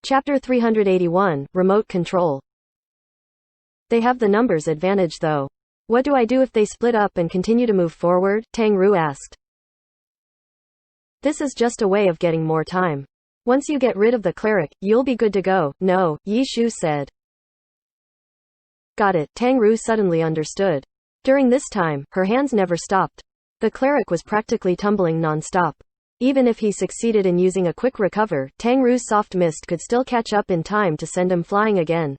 Chapter 381, Remote Control. They have the numbers advantage though. What do I do if they split up and continue to move forward? Tang Ru asked. This is just a way of getting more time. Once you get rid of the cleric, you'll be good to go. No, Yi Shu said. Got it. Tang Ru suddenly understood. During this time, her hands never stopped. The cleric was practically tumbling non-stop. Even if he succeeded in using a quick recover, Tang Ru's soft mist could still catch up in time to send him flying again.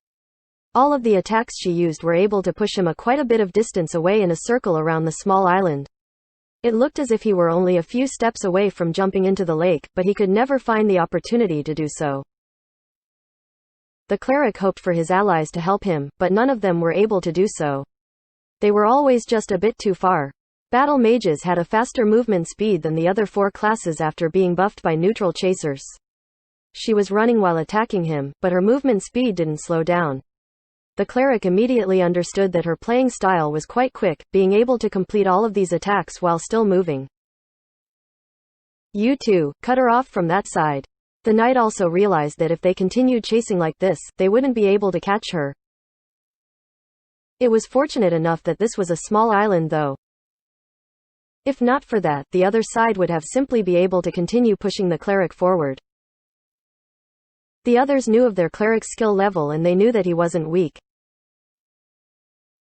All of the attacks she used were able to push him quite a bit of distance away in a circle around the small island. It looked as if he were only a few steps away from jumping into the lake, but he could never find the opportunity to do so. The cleric hoped for his allies to help him, but none of them were able to do so. They were always just a bit too far. Battle mages had a faster movement speed than the other four classes after being buffed by neutral chasers. She was running while attacking him, but her movement speed didn't slow down. The cleric immediately understood that her playing style was quite quick, being able to complete all of these attacks while still moving. You two, cut her off from that side. The knight also realized that if they continued chasing like this, they wouldn't be able to catch her. It was fortunate enough that this was a small island though. If not for that, the other side would have simply be able to continue pushing the cleric forward. The others knew of their cleric's skill level and they knew that he wasn't weak.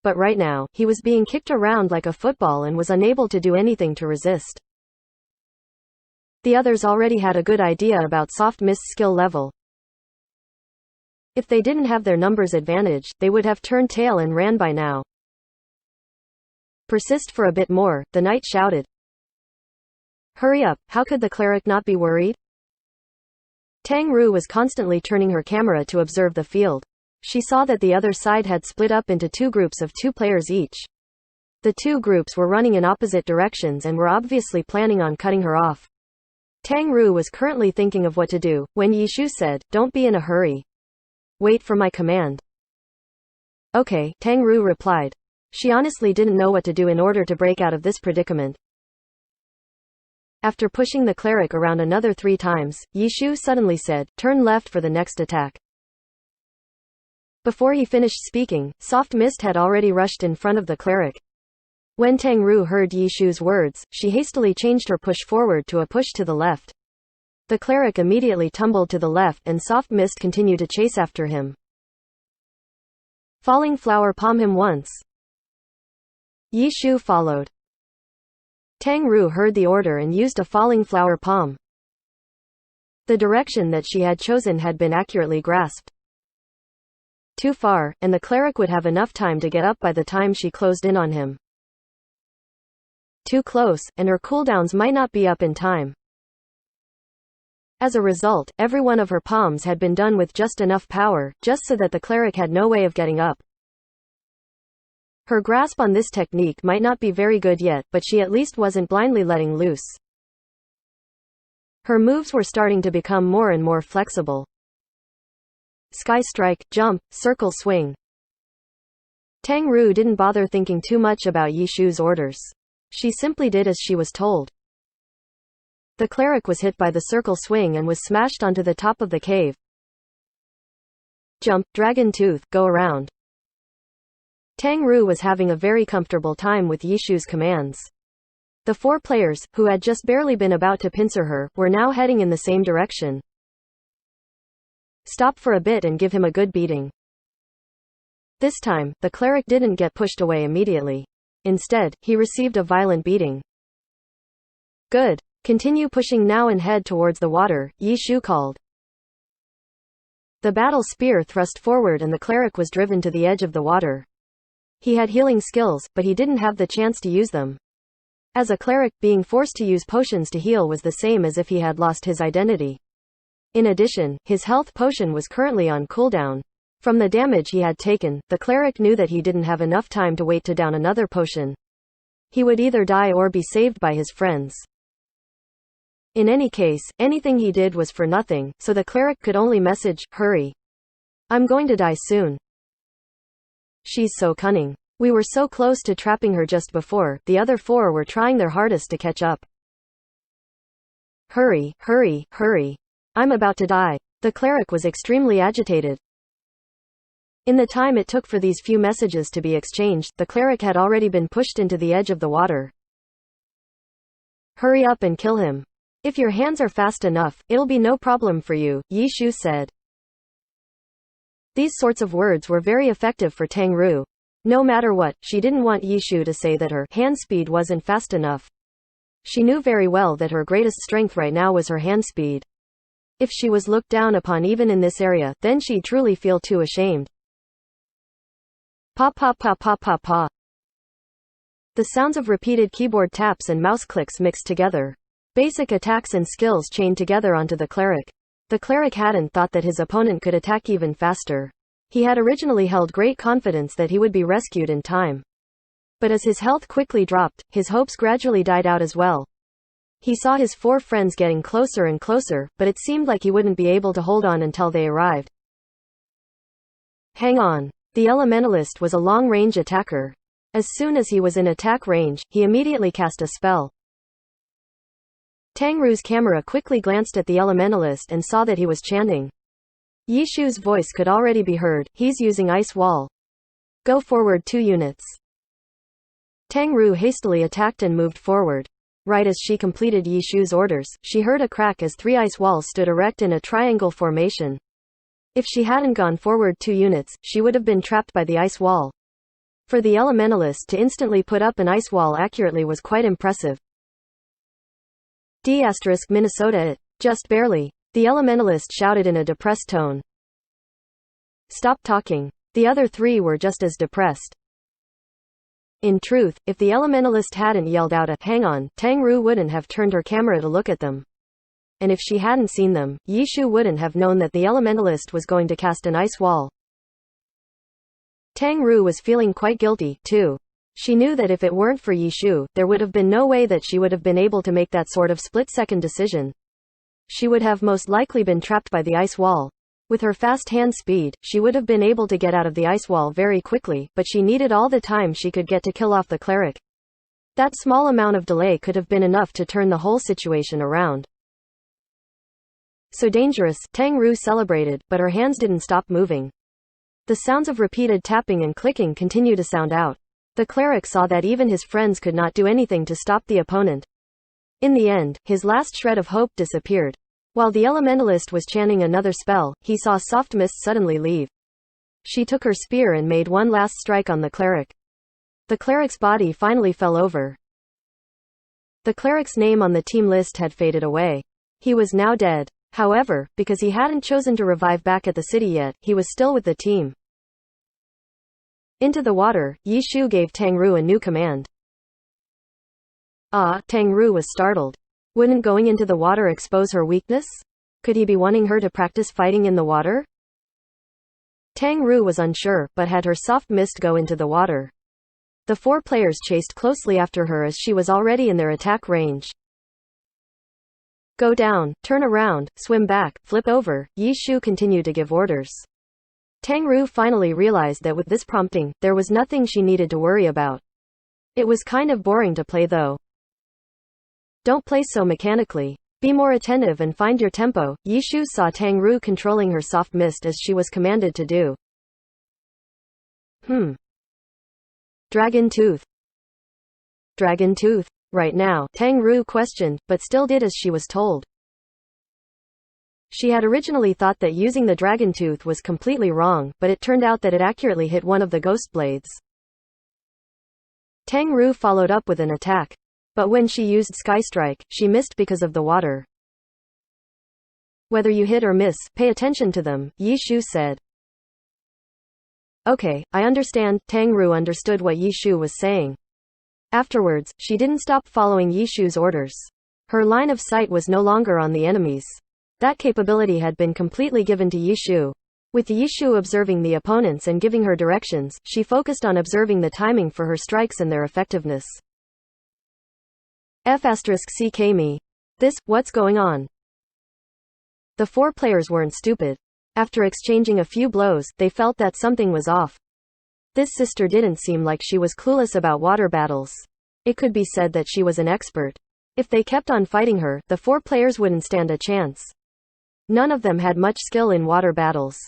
But right now, he was being kicked around like a football and was unable to do anything to resist. The others already had a good idea about Soft Mist's skill level. If they didn't have their numbers advantage, they would have turned tail and ran by now. Persist for a bit more, the knight shouted. Hurry up, how could the cleric not be worried? Tang Ru was constantly turning her camera to observe the field. She saw that the other side had split up into two groups of 2 players each. The two groups were running in opposite directions and were obviously planning on cutting her off. Tang Ru was currently thinking of what to do, when Yi Shu said, "Don't be in a hurry. Wait for my command." Okay, Tang Ru replied. She honestly didn't know what to do in order to break out of this predicament. After pushing the cleric around another 3 times, Yi Shu suddenly said, "Turn left for the next attack." Before he finished speaking, Soft Mist had already rushed in front of the cleric. When Tang Ru heard Yi Shu's words, she hastily changed her push forward to a push to the left. The cleric immediately tumbled to the left and Soft Mist continued to chase after him. Falling Flower palm him once. Yi Shu followed. Tang Ru heard the order and used a Falling Flower palm. The direction that she had chosen had been accurately grasped. Too far, and the cleric would have enough time to get up by the time she closed in on him. Too close, and her cooldowns might not be up in time. As a result, every one of her palms had been done with just enough power, just so that the cleric had no way of getting up. Her grasp on this technique might not be very good yet, but she at least wasn't blindly letting loose. Her moves were starting to become more and more flexible. Sky strike, jump, circle swing. Tang Ru didn't bother thinking too much about Yi Shu's orders. She simply did as she was told. The cleric was hit by the circle swing and was smashed onto the top of the cave. Jump, dragon tooth, go around. Tang Ru was having a very comfortable time with Yi Shu's commands. The 4 players, who had just barely been about to pincer her, were now heading in the same direction. Stop for a bit and give him a good beating. This time, the cleric didn't get pushed away immediately. Instead, he received a violent beating. Good. Continue pushing now and head towards the water, Yi Shu called. The battle spear thrust forward and the cleric was driven to the edge of the water. He had healing skills, but he didn't have the chance to use them. As a cleric, being forced to use potions to heal was the same as if he had lost his identity. In addition, his health potion was currently on cooldown. From the damage he had taken, the cleric knew that he didn't have enough time to wait to down another potion. He would either die or be saved by his friends. In any case, anything he did was for nothing, so the cleric could only message, "Hurry. I'm going to die soon. She's so cunning. We were so close to trapping her just before, the other 4 were trying their hardest to catch up. Hurry, hurry, hurry. I'm about to die." The cleric was extremely agitated. In the time it took for these few messages to be exchanged, the cleric had already been pushed into the edge of the water. Hurry up and kill him. If your hands are fast enough, it'll be no problem for you, Yi Shu said. These sorts of words were very effective for Tang Ru. No matter what, she didn't want Yi Shu to say that her hand speed wasn't fast enough. She knew very well that her greatest strength right now was her hand speed. If she was looked down upon even in this area, then she'd truly feel too ashamed. Pa pa pa pa pa pa. The sounds of repeated keyboard taps and mouse clicks mixed together. Basic attacks and skills chained together onto the cleric. The cleric hadn't thought that his opponent could attack even faster. He had originally held great confidence that he would be rescued in time. But as his health quickly dropped, his hopes gradually died out as well. He saw his 4 friends getting closer and closer, but it seemed like he wouldn't be able to hold on until they arrived. Hang on. The elementalist was a long-range attacker. As soon as he was in attack range, he immediately cast a spell. Tang Ru's camera quickly glanced at the elementalist and saw that he was chanting. Yi Shu's voice could already be heard. He's using Ice Wall. Go forward 2 units. Tang Ru hastily attacked and moved forward. Right as she completed Yi Shu's orders, she heard a crack as 3 ice walls stood erect in a triangle formation. If she hadn't gone forward 2 units, she would have been trapped by the ice wall. For the elementalist to instantly put up an ice wall accurately was quite impressive. Minnesota it. Just barely. The elementalist shouted in a depressed tone. Stop talking. The other 3 were just as depressed. In truth, if the elementalist hadn't yelled out a "hang on," Tang Ru wouldn't have turned her camera to look at them. And if she hadn't seen them, Yi Shu wouldn't have known that the elementalist was going to cast an ice wall. Tang Ru was feeling quite guilty, too. She knew that if it weren't for Yi Shu, there would have been no way that she would have been able to make that sort of split-second decision. She would have most likely been trapped by the ice wall. With her fast hand speed, she would have been able to get out of the ice wall very quickly, but she needed all the time she could get to kill off the cleric. That small amount of delay could have been enough to turn the whole situation around. So dangerous, Tang Ru celebrated, but her hands didn't stop moving. The sounds of repeated tapping and clicking continued to sound out. The cleric saw that even his friends could not do anything to stop the opponent. In the end, his last shred of hope disappeared. While the elementalist was chanting another spell, he saw soft mist suddenly leave. She took her spear and made one last strike on the cleric. The cleric's body finally fell over. The cleric's name on the team list had faded away. He was now dead. However, because he hadn't chosen to revive back at the city yet, he was still with the team. Into the water, Yi Shu gave Tang Ru a new command. Tang Ru was startled. Wouldn't going into the water expose her weakness? Could he be wanting her to practice fighting in the water? Tang Ru was unsure, but had her soft mist go into the water. The 4 players chased closely after her as she was already in their attack range. Go down, turn around, swim back, flip over, Yi Shu continued to give orders. Tang Ru finally realized that with this prompting, there was nothing she needed to worry about. It was kind of boring to play though. Don't play so mechanically. Be more attentive and find your tempo. Yi Shu saw Tang Ru controlling her soft mist as she was commanded to do. Dragon Tooth. Dragon Tooth. Right now, Tang Ru questioned, but still did as she was told. She had originally thought that using the Dragon Tooth was completely wrong, but it turned out that it accurately hit one of the ghost blades. Tang Ru followed up with an attack. But when she used Sky Strike, she missed because of the water. Whether you hit or miss, pay attention to them, Yi Shu said. Okay, I understand. Tang Ru understood what Yi Shu was saying. Afterwards, she didn't stop following Yi Shu's orders. Her line of sight was no longer on the enemies. That capability had been completely given to Yi Shu. With Yi Shu observing the opponents and giving her directions, she focused on observing the timing for her strikes and their effectiveness. F***ck me. What's going on? The 4 players weren't stupid. After exchanging a few blows, they felt that something was off. This sister didn't seem like she was clueless about water battles. It could be said that she was an expert. If they kept on fighting her, the 4 players wouldn't stand a chance. None of them had much skill in water battles.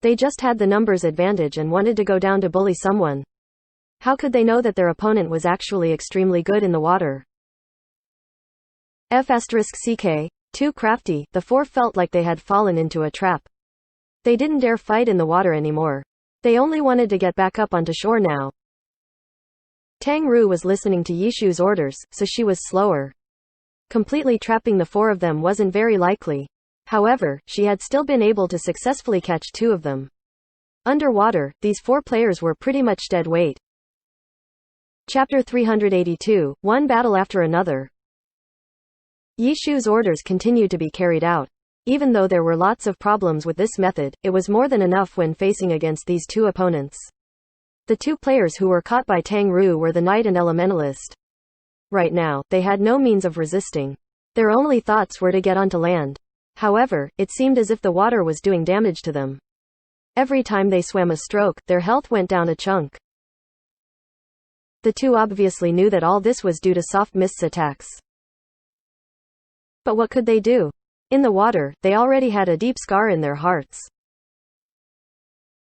They just had the numbers advantage and wanted to go down to bully someone. How could they know that their opponent was actually extremely good in the water? F***ck. Too crafty, the four felt like they had fallen into a trap. They didn't dare fight in the water anymore. They only wanted to get back up onto shore now. Tang Ru was listening to Yishu's orders, so she was slower. Completely trapping the four of them wasn't very likely. However, she had still been able to successfully catch two of them. Underwater, these four players were pretty much dead weight. Chapter 382, One Battle After Another. Yishu's orders continued to be carried out. Even though there were lots of problems with this method, it was more than enough when facing against these two opponents. The two players who were caught by Tang Ru were the Knight and Elementalist. Right now, they had no means of resisting. Their only thoughts were to get onto land. However, it seemed as if the water was doing damage to them. Every time they swam a stroke, their health went down a chunk. The two obviously knew that all this was due to Soft Mist's attacks. But what could they do? In the water, they already had a deep scar in their hearts.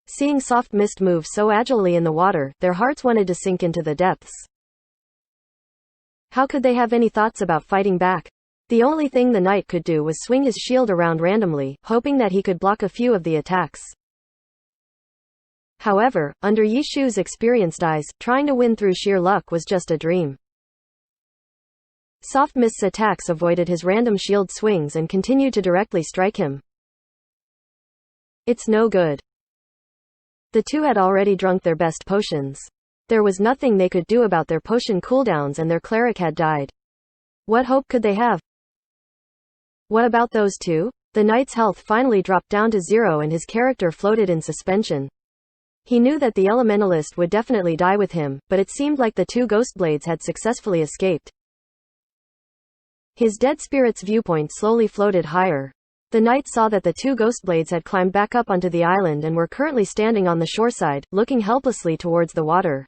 Seeing Soft Mist move so agilely in the water, their hearts wanted to sink into the depths. How could they have any thoughts about fighting back? The only thing the knight could do was swing his shield around randomly, hoping that he could block a few of the attacks. However, under Yishu's experienced eyes, trying to win through sheer luck was just a dream. Soft Mist's attacks avoided his random shield swings and continued to directly strike him. It's no good. The two had already drunk their best potions. There was nothing they could do about their potion cooldowns and their cleric had died. What hope could they have? What about those two? The knight's health finally dropped down to 0 and his character floated in suspension. He knew that the Elementalist would definitely die with him, but it seemed like the two Ghostblades had successfully escaped. His dead spirit's viewpoint slowly floated higher. The knight saw that the two Ghostblades had climbed back up onto the island and were currently standing on the shoreside, looking helplessly towards the water.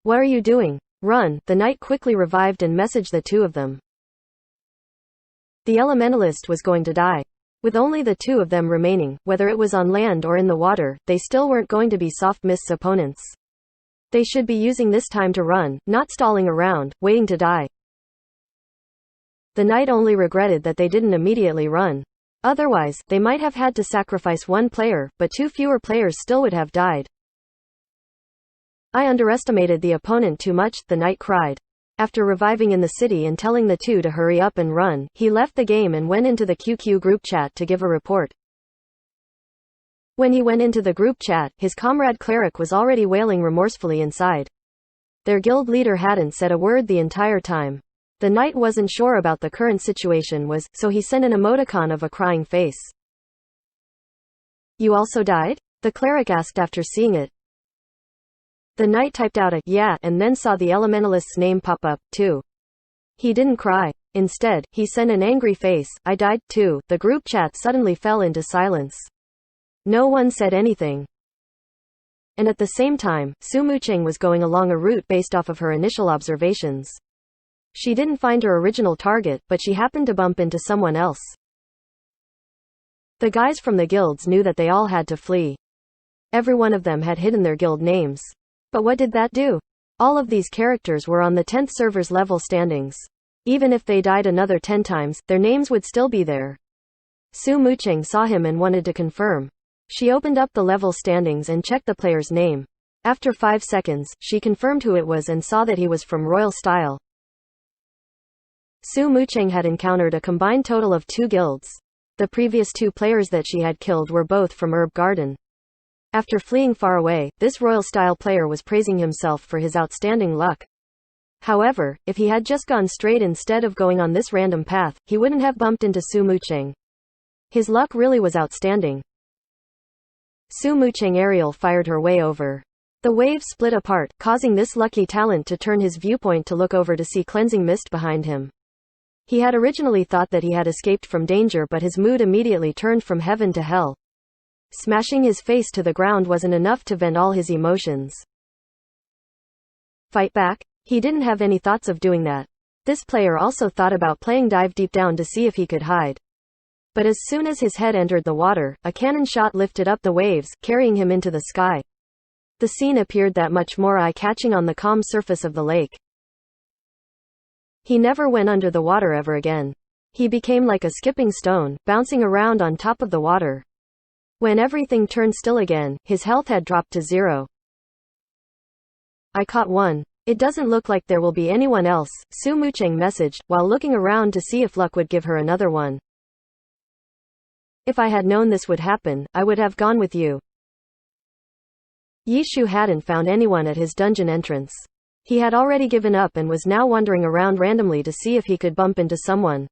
What are you doing? Run! The knight quickly revived and messaged the two of them. The Elementalist was going to die. With only the two of them remaining, whether it was on land or in the water, they still weren't going to be Soft Mist's opponents. They should be using this time to run, not stalling around, waiting to die. The knight only regretted that they didn't immediately run. Otherwise, they might have had to sacrifice one player, but two fewer players still would have died. I underestimated the opponent too much, the knight cried. After reviving in the city and telling the two to hurry up and run, he left the game and went into the QQ group chat to give a report. When he went into the group chat, his comrade cleric was already wailing remorsefully inside. Their guild leader hadn't said a word the entire time. The knight wasn't sure about the current situation so he sent an emoticon of a crying face. You also died? The cleric asked after seeing it. The knight typed out a yeah and then saw the Elementalist's name pop up, too. He didn't cry. Instead, he sent an angry face, I died, too. The group chat suddenly fell into silence. No one said anything. And at the same time, Su Mucheng was going along a route based off of her initial observations. She didn't find her original target, but she happened to bump into someone else. The guys from the guilds knew that they all had to flee. Every one of them had hidden their guild names. But what did that do? All of these characters were on the 10th server's level standings. Even if they died another 10 times, their names would still be there. Su Mucheng saw him and wanted to confirm. She opened up the level standings and checked the player's name. After 5 seconds, she confirmed who it was and saw that he was from Royal Style. Su Mucheng had encountered a combined total of 2 guilds. The previous 2 players that she had killed were both from Herb Garden. After fleeing far away, this Royal Style player was praising himself for his outstanding luck. However, if he had just gone straight instead of going on this random path, he wouldn't have bumped into Su Mucheng. His luck really was outstanding. Su Mucheng aerial fired her way over. The wave split apart, causing this lucky talent to turn his viewpoint to look over to see cleansing mist behind him. He had originally thought that he had escaped from danger, but his mood immediately turned from heaven to hell. Smashing his face to the ground wasn't enough to vent all his emotions. Fight back? He didn't have any thoughts of doing that. This player also thought about playing dive deep down to see if he could hide. But as soon as his head entered the water, a cannon shot lifted up the waves, carrying him into the sky. The scene appeared that much more eye-catching on the calm surface of the lake. He never went under the water ever again. He became like a skipping stone, bouncing around on top of the water. When everything turned still again, his health had dropped to 0. I caught one. It doesn't look like there will be anyone else, Su Mucheng messaged, while looking around to see if luck would give her another one. If I had known this would happen, I would have gone with you. Yishu hadn't found anyone at his dungeon entrance. He had already given up and was now wandering around randomly to see if he could bump into someone.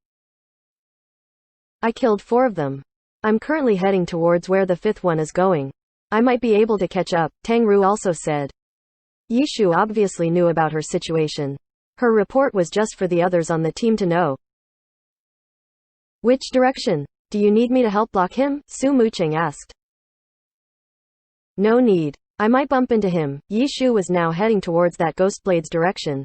I killed 4 of them. I'm currently heading towards where the 5th one is going. I might be able to catch up, Tang Ru also said. Yishu obviously knew about her situation. Her report was just for the others on the team to know. Which direction? Do you need me to help block him? Su Mucheng asked. No need. I might bump into him. Yishu was now heading towards that Ghostblade's direction.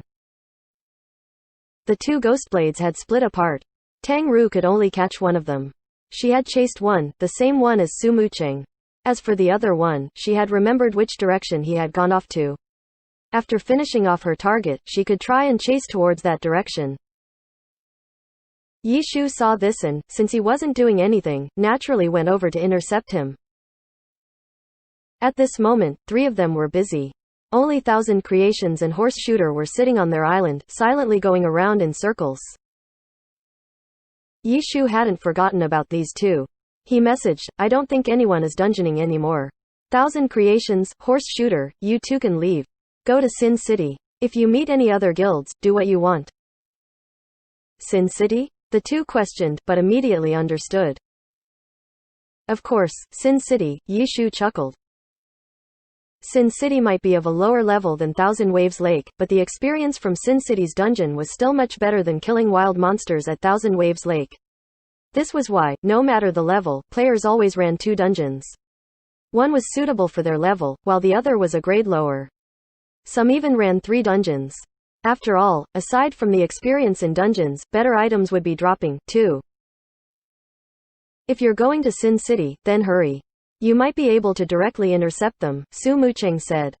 The 2 Ghostblades had split apart. Tang Ru could only catch one of them. She had chased one, the same one as Su Mucheng. As for the other one, she had remembered which direction he had gone off to. After finishing off her target, she could try and chase towards that direction. Yishu saw this and, since he wasn't doing anything, naturally went over to intercept him. At this moment, 3 of them were busy. Only Thousand Creations and Horse Shooter were sitting on their island, silently going around in circles. Yishu hadn't forgotten about these 2. He messaged, I don't think anyone is dungeoning anymore. Thousand Creations, Horse Shooter, you 2 can leave. Go to Sin City. If you meet any other guilds, do what you want. Sin City? The 2 questioned, but immediately understood. Of course, Sin City, Yishu chuckled. Sin City might be of a lower level than Thousand Waves Lake, but the experience from Sin City's dungeon was still much better than killing wild monsters at Thousand Waves Lake. This was why, no matter the level, players always ran 2 dungeons. One was suitable for their level, while the other was a grade lower. Some even ran 3 dungeons. After all, aside from the experience in dungeons, better items would be dropping, too. If you're going to Sin City, then hurry. You might be able to directly intercept them, Su Mucheng said.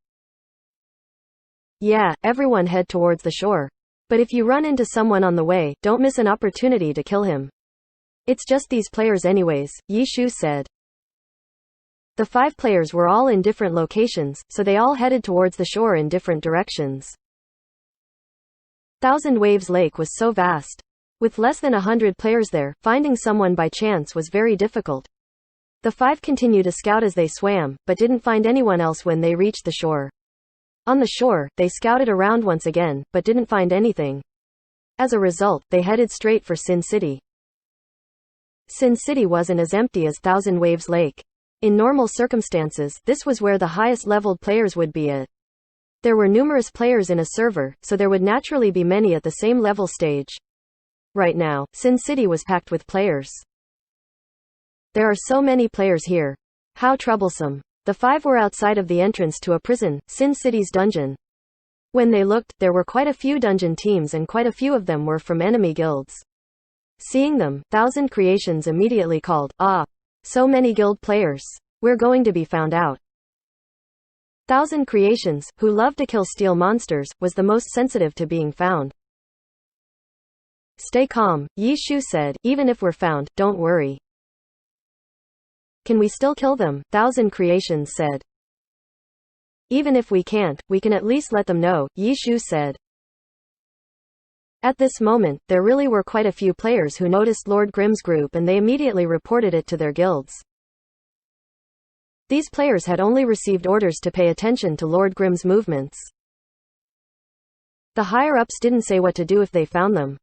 Yeah, everyone head towards the shore. But if you run into someone on the way, don't miss an opportunity to kill him. It's just these players anyways, Yishu said. The 5 players were all in different locations, so they all headed towards the shore in different directions. Thousand Waves Lake was so vast. With less than 100 players there, finding someone by chance was very difficult. The 5 continued to scout as they swam, but didn't find anyone else when they reached the shore. On the shore, they scouted around once again, but didn't find anything. As a result, they headed straight for Sin City. Sin City wasn't as empty as Thousand Waves Lake. In normal circumstances, this was where the highest leveled players would be at. There were numerous players in a server, so there would naturally be many at the same level stage. Right now, Sin City was packed with players. There are so many players here. How troublesome. The 5 were outside of the entrance to a prison, Sin City's dungeon. When they looked, there were quite a few dungeon teams and quite a few of them were from enemy guilds. Seeing them, Thousand Creations immediately called, Ah! So many guild players. We're going to be found out. Thousand Creations, who loved to kill steel monsters, was the most sensitive to being found. Stay calm, Yishu said, even if we're found, don't worry. Can we still kill them? Thousand Creations said. Even if we can't, we can at least let them know, Yishu said. At this moment, there really were quite a few players who noticed Lord Grimm's group and they immediately reported it to their guilds. These players had only received orders to pay attention to Lord Grimm's movements. The higher-ups didn't say what to do if they found them.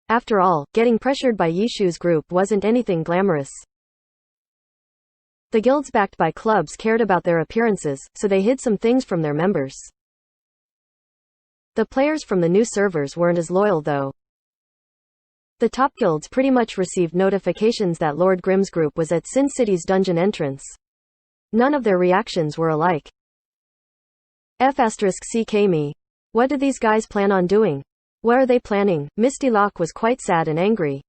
After all, getting pressured by Yishu's group wasn't anything glamorous. The guilds backed by clubs cared about their appearances, so they hid some things from their members. The players from the new servers weren't as loyal though. The top guilds pretty much received notifications that Lord Grimm's group was at Sin City's dungeon entrance. None of their reactions were alike. F***ck me. What do these guys plan on doing? What are they planning? Misty Lock was quite sad and angry.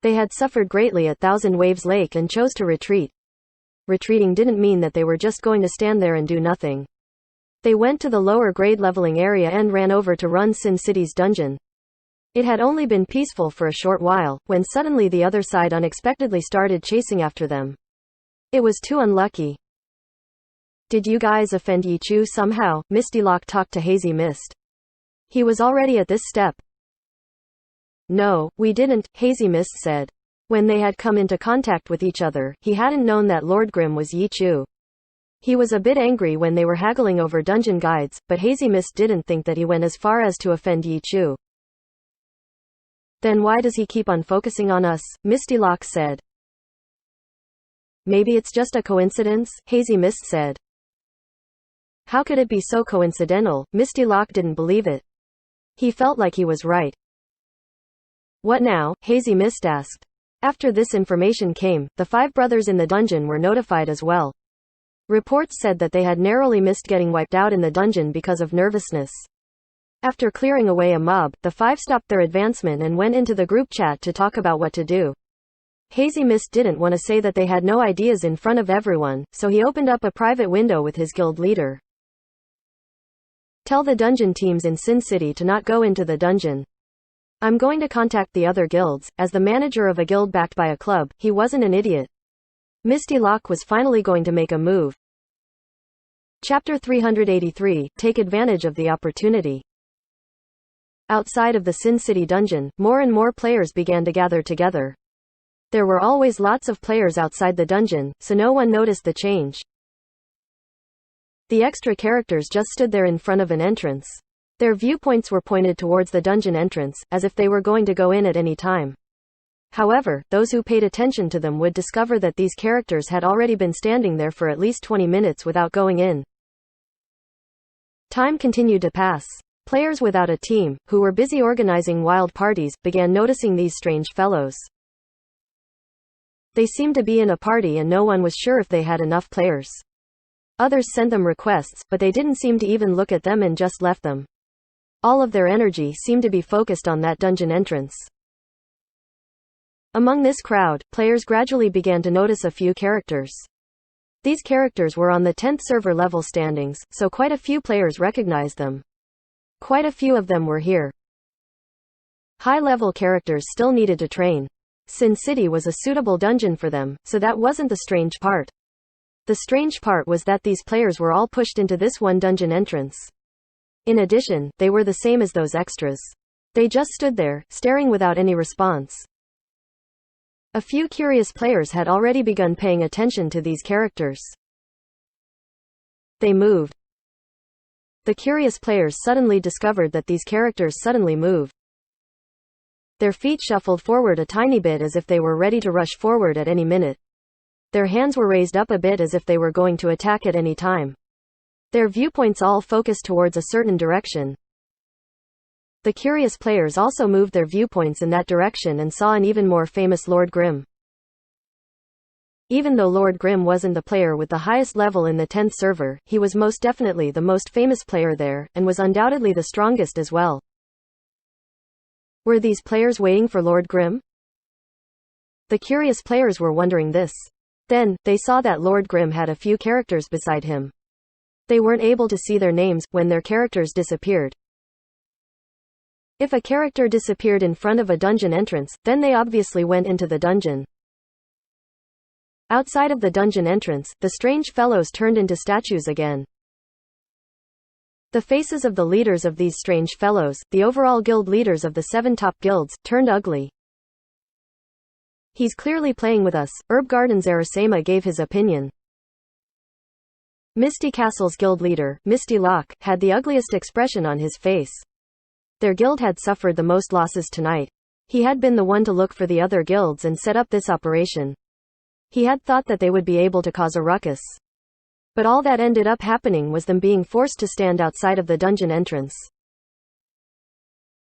They had suffered greatly at Thousand Waves Lake and chose to retreat. Retreating didn't mean that they were just going to stand there and do nothing. They went to the lower grade leveling area and ran over to run Sin City's dungeon. It had only been peaceful for a short while, when suddenly the other side unexpectedly started chasing after them. It was too unlucky. Did you guys offend Yichu somehow? Misty Lock talked to Hazy Mist. He was already at this step. No, we didn't, Hazy Mist said. When they had come into contact with each other, he hadn't known that Lord Grimm was Yichu. He was a bit angry when they were haggling over dungeon guides, but Hazy Mist didn't think that he went as far as to offend Yichu. Then why does he keep on focusing on us? Misty Lock said. Maybe it's just a coincidence, Hazy Mist said. How could it be so coincidental? Misty Lock didn't believe it. He felt like he was right. What now? Hazy Mist asked. After this information came, the 5 brothers in the dungeon were notified as well. Reports said that they had narrowly missed getting wiped out in the dungeon because of nervousness. After clearing away a mob, the 5 stopped their advancement and went into the group chat to talk about what to do. Hazy Mist didn't want to say that they had no ideas in front of everyone, so he opened up a private window with his guild leader. Tell the dungeon teams in Sin City to not go into the dungeon. I'm going to contact the other guilds. As the manager of a guild backed by a club, he wasn't an idiot. Misty Lock was finally going to make a move. Chapter 383, Take advantage of the opportunity. Outside of the Sin City dungeon, more and more players began to gather together. There were always lots of players outside the dungeon, so no one noticed the change. The extra characters just stood there in front of an entrance. Their viewpoints were pointed towards the dungeon entrance, as if they were going to go in at any time. However, those who paid attention to them would discover that these characters had already been standing there for at least 20 minutes without going in. Time continued to pass. Players without a team, who were busy organizing wild parties, began noticing these strange fellows. They seemed to be in a party and no one was sure if they had enough players. Others sent them requests, but they didn't seem to even look at them and just left them. All of their energy seemed to be focused on that dungeon entrance. Among this crowd, players gradually began to notice a few characters. These characters were on the 10th server level standings, so quite a few players recognized them. Quite a few of them were here. High-level characters still needed to train. Sin City was a suitable dungeon for them, so that wasn't the strange part. The strange part was that these players were all pushed into this one dungeon entrance. In addition, they were the same as those extras. They just stood there, staring without any response. A few curious players had already begun paying attention to these characters. They moved. The curious players suddenly discovered that these characters suddenly moved. Their feet shuffled forward a tiny bit as if they were ready to rush forward at any minute. Their hands were raised up a bit as if they were going to attack at any time. Their viewpoints all focused towards a certain direction. The curious players also moved their viewpoints in that direction and saw an even more famous Lord Grimm. Even though Lord Grimm wasn't the player with the highest level in the 10th server, he was most definitely the most famous player there, and was undoubtedly the strongest as well. Were these players waiting for Lord Grimm? The curious players were wondering this. Then, they saw that Lord Grimm had a few characters beside him. They weren't able to see their names when their characters disappeared. If a character disappeared in front of a dungeon entrance, then they obviously went into the dungeon. Outside of the dungeon entrance, the strange fellows turned into statues again. The faces of the leaders of these strange fellows, the overall guild leaders of the 7 top guilds, turned ugly. He's clearly playing with us, Herb Garden's Arasema gave his opinion. Misty Castle's guild leader, Misty Lock, had the ugliest expression on his face. Their guild had suffered the most losses tonight. He had been the one to look for the other guilds and set up this operation. He had thought that they would be able to cause a ruckus. But all that ended up happening was them being forced to stand outside of the dungeon entrance.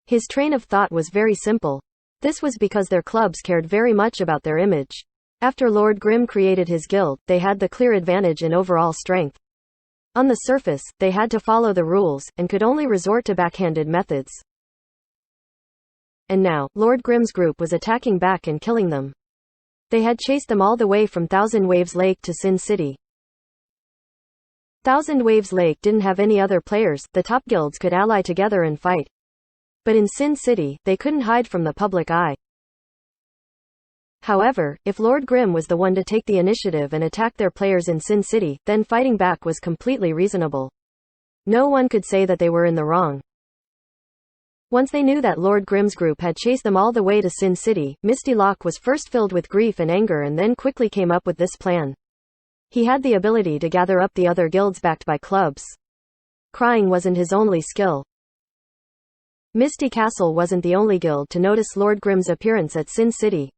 His train of thought was very simple. This was because their clubs cared very much about their image. After Lord Grimm created his guild, they had the clear advantage in overall strength. On the surface, they had to follow the rules, and could only resort to backhanded methods. And now, Lord Grimm's group was attacking back and killing them. They had chased them all the way from Thousand Waves Lake to Sin City. Thousand Waves Lake didn't have any other players, the top guilds could ally together and fight. But in Sin City, they couldn't hide from the public eye. However, if Lord Grimm was the one to take the initiative and attack their players in Sin City, then fighting back was completely reasonable. No one could say that they were in the wrong. Once they knew that Lord Grimm's group had chased them all the way to Sin City, Misty Lock was first filled with grief and anger and then quickly came up with this plan. He had the ability to gather up the other guilds backed by clubs. Crying wasn't his only skill. Misty Castle wasn't the only guild to notice Lord Grimm's appearance at Sin City.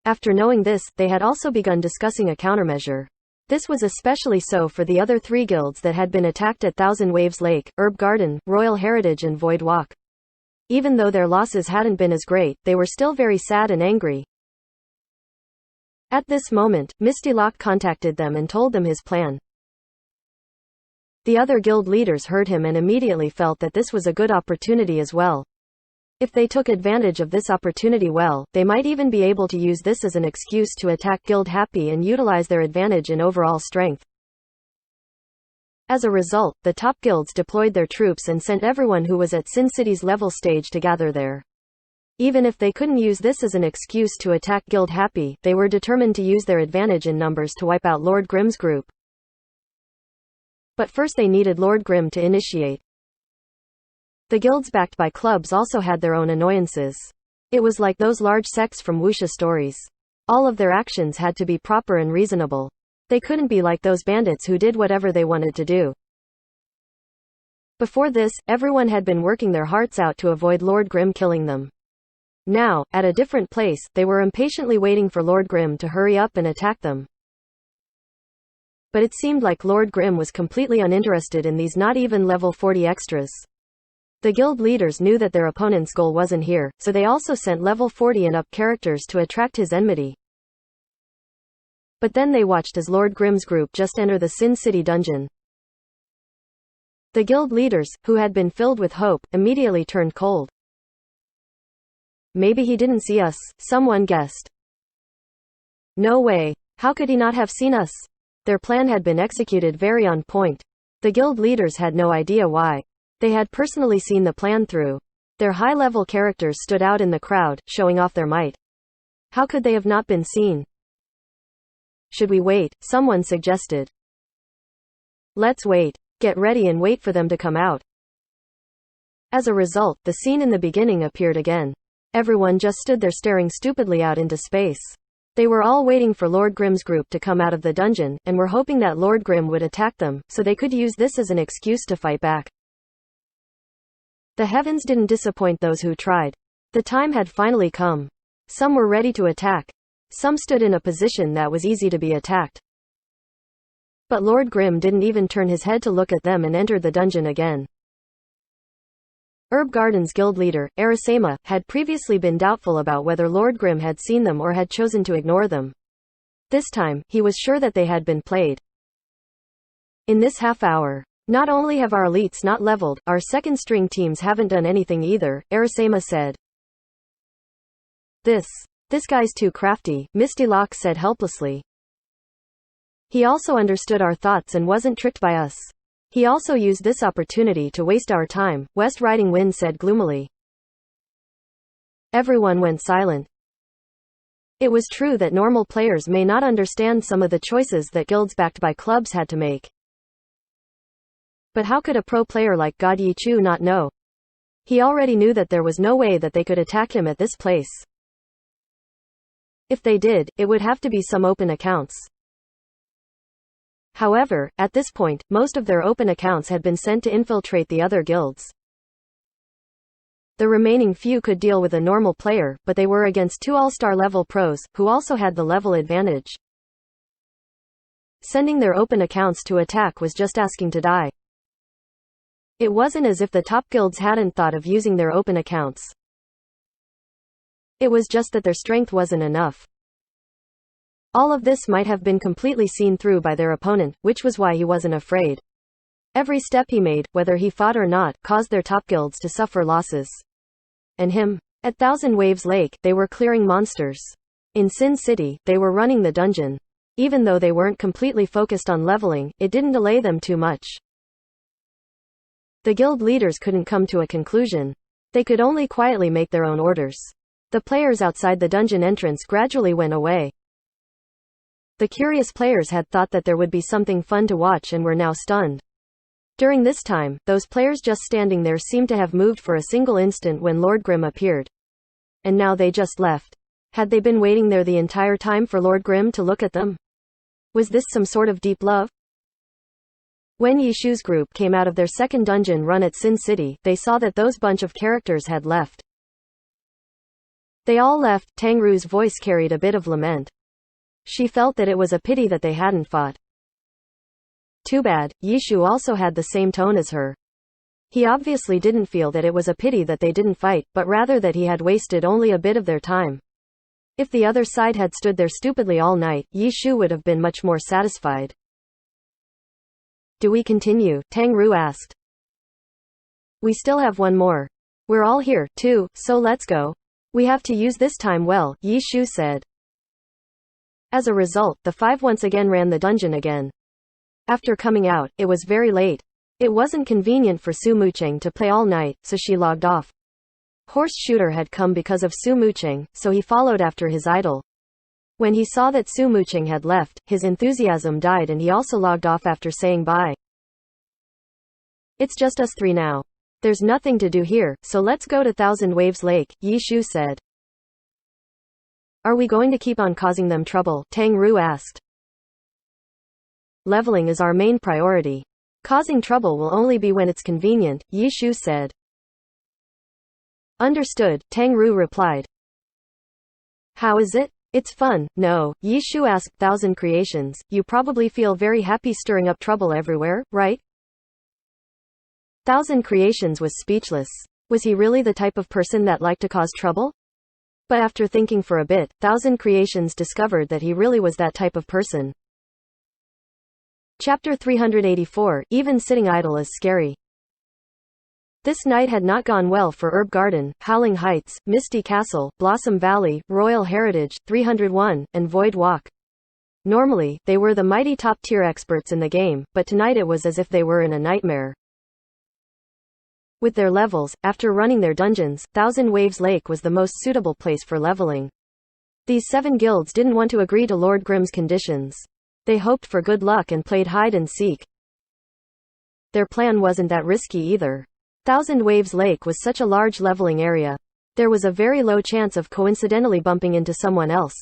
After knowing this, they had also begun discussing a countermeasure. This was especially so for the other 3 guilds that had been attacked at Thousand Waves Lake, Herb Garden, Royal Heritage and Void Walk. Even though their losses hadn't been as great, they were still very sad and angry. At this moment, Misty Lock contacted them and told them his plan. The other guild leaders heard him and immediately felt that this was a good opportunity as well. If they took advantage of this opportunity well, they might even be able to use this as an excuse to attack Guild Happy and utilize their advantage in overall strength. As a result, the top guilds deployed their troops and sent everyone who was at Sin City's level stage to gather there. Even if they couldn't use this as an excuse to attack Guild Happy, they were determined to use their advantage in numbers to wipe out Lord Grimm's group. But first they needed Lord Grimm to initiate. The guilds backed by clubs also had their own annoyances. It was like those large sects from wuxia stories. All of their actions had to be proper and reasonable. They couldn't be like those bandits who did whatever they wanted to do. Before this, everyone had been working their hearts out to avoid Lord Grimm killing them. Now, at a different place, they were impatiently waiting for Lord Grimm to hurry up and attack them. But it seemed like Lord Grimm was completely uninterested in these not even level 40 extras. The guild leaders knew that their opponent's goal wasn't here, so they also sent level 40 and up characters to attract his enmity. But then they watched as Lord Grimm's group just enter the Sin City dungeon. The guild leaders, who had been filled with hope, immediately turned cold. Maybe he didn't see us, someone guessed. No way. How could he not have seen us? Their plan had been executed very on point. The guild leaders had no idea why. They had personally seen the plan through. Their high-level characters stood out in the crowd, showing off their might. How could they have not been seen? Should we wait? Someone suggested. Let's wait. Get ready and wait for them to come out. As a result, the scene in the beginning appeared again. Everyone just stood there staring stupidly out into space. They were all waiting for Lord Grimm's group to come out of the dungeon, and were hoping that Lord Grimm would attack them, so they could use this as an excuse to fight back. The heavens didn't disappoint those who tried. The time had finally come. Some were ready to attack. Some stood in a position that was easy to be attacked. But Lord Grimm didn't even turn his head to look at them and entered the dungeon again. Herb Garden's guild leader, Arisema, had previously been doubtful about whether Lord Grimm had seen them or had chosen to ignore them. This time, he was sure that they had been played. In this half hour, not only have our elites not leveled, our second-string teams haven't done anything either, Arisema said. This guy's too crafty, Misty Lock said helplessly. He also understood our thoughts and wasn't tricked by us. He also used this opportunity to waste our time, West Riding Wind said gloomily. Everyone went silent. It was true that normal players may not understand some of the choices that guilds backed by clubs had to make. But how could a pro player like God Yichu not know? He already knew that there was no way that they could attack him at this place. If they did, it would have to be some open accounts. However, at this point, most of their open accounts had been sent to infiltrate the other guilds. The remaining few could deal with a normal player, but they were against 2 all-star level pros, who also had the level advantage. Sending their open accounts to attack was just asking to die. It wasn't as if the top guilds hadn't thought of using their open accounts. It was just that their strength wasn't enough. All of this might have been completely seen through by their opponent, which was why he wasn't afraid. Every step he made, whether he fought or not, caused their top guilds to suffer losses. And him. At Thousand Waves Lake, they were clearing monsters. In Sin City, they were running the dungeon. Even though they weren't completely focused on leveling, it didn't delay them too much. The guild leaders couldn't come to a conclusion. They could only quietly make their own orders. The players outside the dungeon entrance gradually went away. The curious players had thought that there would be something fun to watch and were now stunned. During this time, those players just standing there seemed to have moved for a single instant when Lord Grimm appeared. And now they just left. Had they been waiting there the entire time for Lord Grimm to look at them? Was this some sort of deep love? When Yishu's group came out of their second dungeon run at Sin City, they saw that those bunch of characters had left. They all left. Tangru's voice carried a bit of lament. She felt that it was a pity that they hadn't fought. Too bad. Yishu also had the same tone as her. He obviously didn't feel that it was a pity that they didn't fight, but rather that he had wasted only a bit of their time. If the other side had stood there stupidly all night, Yishu would have been much more satisfied. Do we continue? Tangru asked. We still have one more. We're all here, too, so let's go. We have to use this time well, Yishu said. As a result, the five once again ran the dungeon again. After coming out, it was very late. It wasn't convenient for Su Mucheng to play all night, so she logged off. Horse Shooter had come because of Su Mucheng, so he followed after his idol. When he saw that Su Mucheng had left, his enthusiasm died and he also logged off after saying bye. It's just us three now. There's nothing to do here, so let's go to Thousand Waves Lake, Yishu said. Are we going to keep on causing them trouble? Tangru asked. Leveling is our main priority. Causing trouble will only be when it's convenient, Yishu said. Understood, Tangru replied. How is it? It's fun, no, Yishu asked. Thousand Creations, you probably feel very happy stirring up trouble everywhere, right? Thousand Creations was speechless. Was he really the type of person that liked to cause trouble? But after thinking for a bit, Thousand Creations discovered that he really was that type of person. Chapter 384, Even Sitting Idle is Scary. This night had not gone well for Herb Garden, Howling Heights, Misty Castle, Blossom Valley, Royal Heritage, 301, and Void Walk. Normally, they were the mighty top-tier experts in the game, but tonight it was as if they were in a nightmare. With their levels, after running their dungeons, Thousand Waves Lake was the most suitable place for leveling. These 7 guilds didn't want to agree to Lord Grimm's conditions. They hoped for good luck and played hide and seek. Their plan wasn't that risky either. Thousand Waves Lake was such a large leveling area. There was a very low chance of coincidentally bumping into someone else.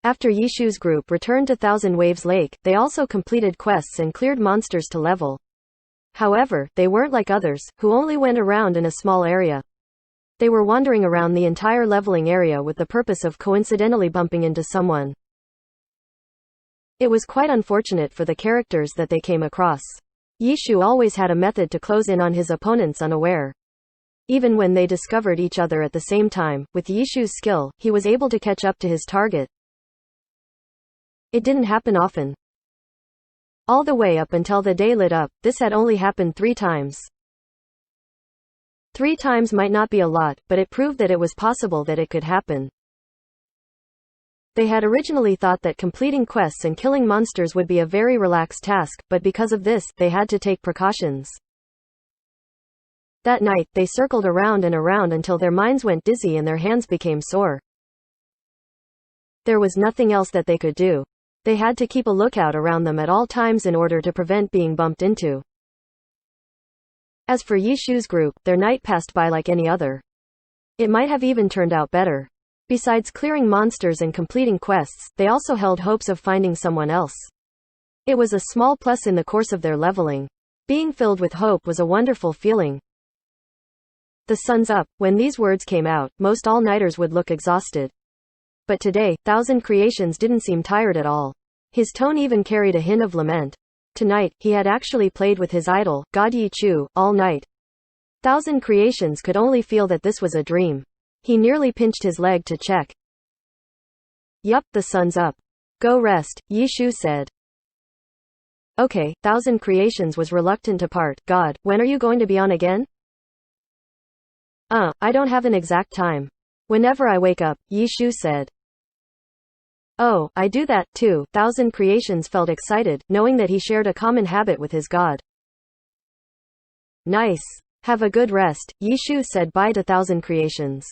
After Yishu's group returned to Thousand Waves Lake, they also completed quests and cleared monsters to level. However, they weren't like others, who only went around in a small area. They were wandering around the entire leveling area with the purpose of coincidentally bumping into someone. It was quite unfortunate for the characters that they came across. Yishu always had a method to close in on his opponents unaware. Even when they discovered each other at the same time, with Yishu's skill, he was able to catch up to his target. It didn't happen often. All the way up until the day lit up, this had only happened 3 times. 3 times might not be a lot, but it proved that it was possible that it could happen. They had originally thought that completing quests and killing monsters would be a very relaxed task, but because of this, they had to take precautions. That night, they circled around and around until their minds went dizzy and their hands became sore. There was nothing else that they could do. They had to keep a lookout around them at all times in order to prevent being bumped into. As for Yishu's group, their night passed by like any other. It might have even turned out better. Besides clearing monsters and completing quests, they also held hopes of finding someone else. It was a small plus in the course of their leveling. Being filled with hope was a wonderful feeling. The sun's up. When these words came out, most all-nighters would look exhausted. But today, Thousand Creations didn't seem tired at all. His tone even carried a hint of lament. Tonight, he had actually played with his idol, God Yi Chu, all night. Thousand Creations could only feel that this was a dream. He nearly pinched his leg to check. Yup, the sun's up. Go rest, Yishu said. Okay, Thousand Creations was reluctant to part. God, when are you going to be on again? I don't have an exact time. Whenever I wake up, Yishu said. Oh, I do that, too. Thousand Creations felt excited, knowing that he shared a common habit with his god. Nice. Have a good rest. Yishu said bye to Thousand Creations.